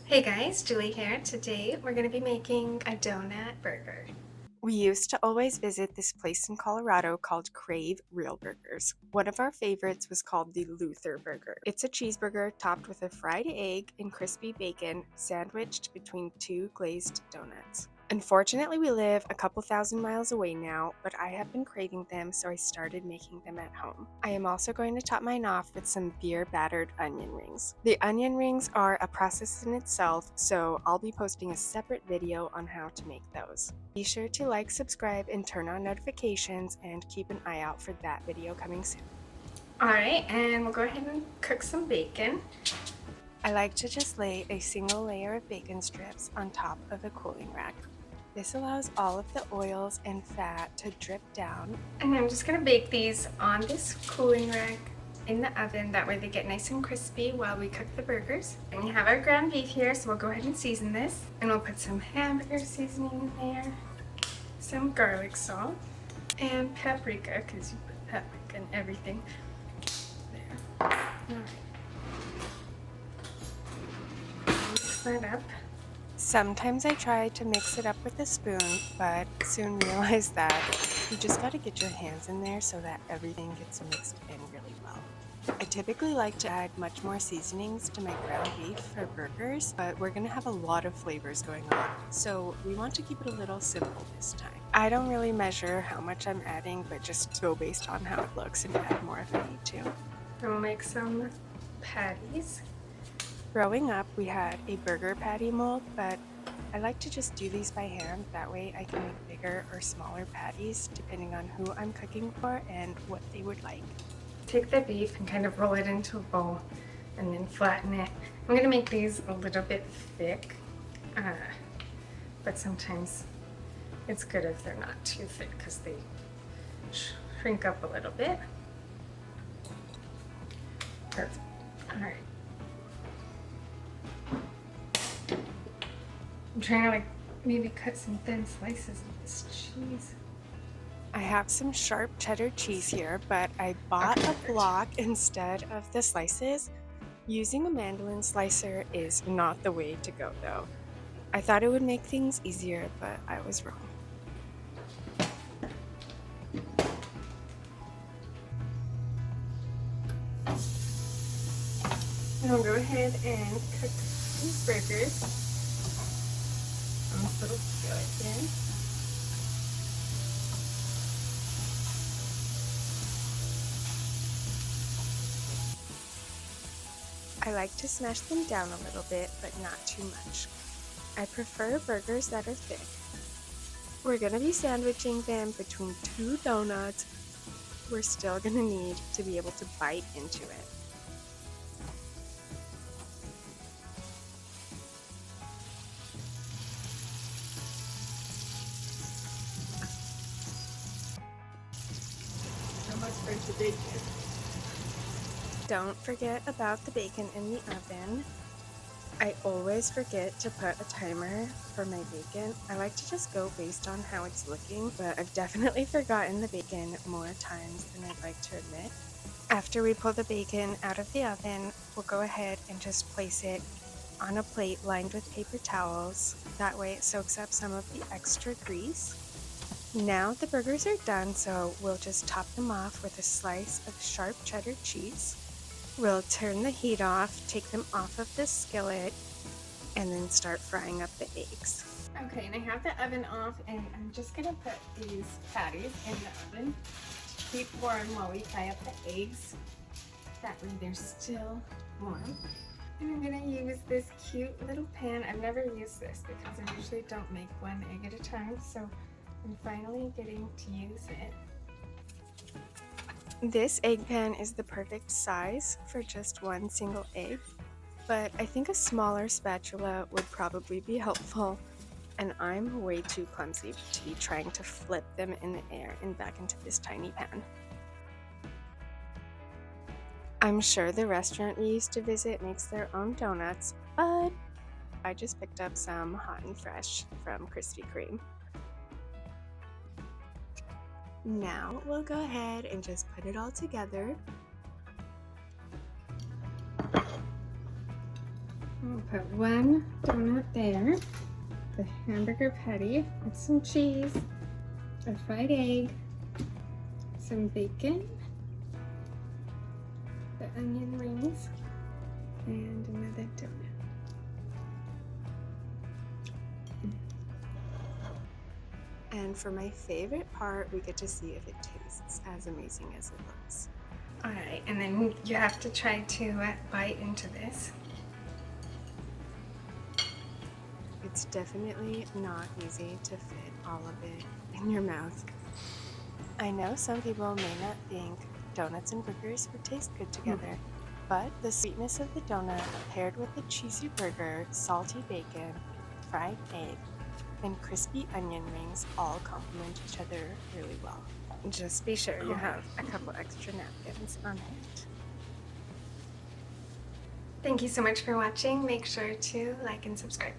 Hey guys, Julie here. Today we're going to be making a donut burger. We used to always visit this place in Colorado called Crave Real Burgers. One of our favorites was called the Luther Burger. It's a cheeseburger topped with a fried egg and crispy bacon sandwiched between two glazed donuts. Unfortunately, we live a couple thousand miles away now, but I have been craving them, so I started making them at home. I am also going to top mine off with some beer battered onion rings. The onion rings are a process in itself, so I'll be posting a separate video on how to make those. Be sure to like, subscribe, and turn on notifications, and keep an eye out for that video coming soon. Alright, and we'll go ahead and cook some bacon. I like to just lay a single layer of bacon strips on top of a cooling rack. This allows all of the oils and fat to drip down. And I'm just going to bake these on this cooling rack in the oven. That way they get nice and crispy while we cook the burgers. And we have our ground beef here, so we'll go ahead and season this. And we'll put some hamburger seasoning in there, some garlic salt, and paprika, because you put paprika in everything. There. Alright. Mix that up. Sometimes I try to mix it up with a spoon, but soon realize that you just gotta get your hands in there so that everything gets mixed in really well. I typically like to add much more seasonings to my ground beef for burgers, but we're gonna have a lot of flavors going on, so we want to keep it a little simple this time. I don't really measure how much I'm adding, but just go based on how it looks and add more if I need to. And we'll make some patties. Growing up, we had a burger patty mold, but I like to just do these by hand. That way I can make bigger or smaller patties depending on who I'm cooking for and what they would like. Take the beef and kind of roll it into a bowl and then flatten it. I'm going to make these a little bit thick, but sometimes it's good if they're not too thick because they shrink up a little bit. Perfect. All right. I'm trying to maybe cut some thin slices of this cheese. I have some sharp cheddar cheese here, but I bought a block instead of the slices. Using a mandolin slicer is not the way to go though. I thought it would make things easier, but I was wrong. And I'll go ahead and cook these burgers on this little skillet here. I like to smash them down a little bit, but not too much. I prefer burgers that are thick. We're gonna be sandwiching them between two donuts. We're still gonna need to be able to bite into it. So much for the bacon. Don't forget about the bacon in the oven. I always forget to put a timer for my bacon. I like to just go based on how it's looking, but I've definitely forgotten the bacon more times than I'd like to admit. After we pull the bacon out of the oven, we'll go ahead and just place it on a plate lined with paper towels. That way it soaks up some of the extra grease. Now the burgers are done, so we'll just top them off with a slice of sharp cheddar cheese. We'll turn the heat off, take them off of the skillet, and then start frying up the eggs. Okay, and I have the oven off, and I'm just gonna put these patties in the oven to keep warm while we fry up the eggs. That way they're still warm. And I'm gonna use this cute little pan. I've never used this because I usually don't make one egg at a time, so I'm finally getting to use it. This egg pan is the perfect size for just one single egg, but I think a smaller spatula would probably be helpful, and I'm way too clumsy to be trying to flip them in the air and back into this tiny pan. I'm sure the restaurant we used to visit makes their own donuts, but I just picked up some hot and fresh from Krispy Kreme. Now we'll go ahead and just put it all together. I'll put one donut there, the hamburger patty with some cheese, a fried egg, some bacon, the onion rings, and another donut. And for my favorite part, we get to see if it tastes as amazing as it looks. Alright, and then you have to try to bite into this. It's definitely not easy to fit all of it in your mouth. I know some people may not think donuts and burgers would taste good together, but the sweetness of the donut paired with the cheesy burger, salty bacon, fried egg, and crispy onion rings all complement each other really well. Just be sure you have a couple extra napkins on hand. Thank you so much for watching. Make sure to like and subscribe.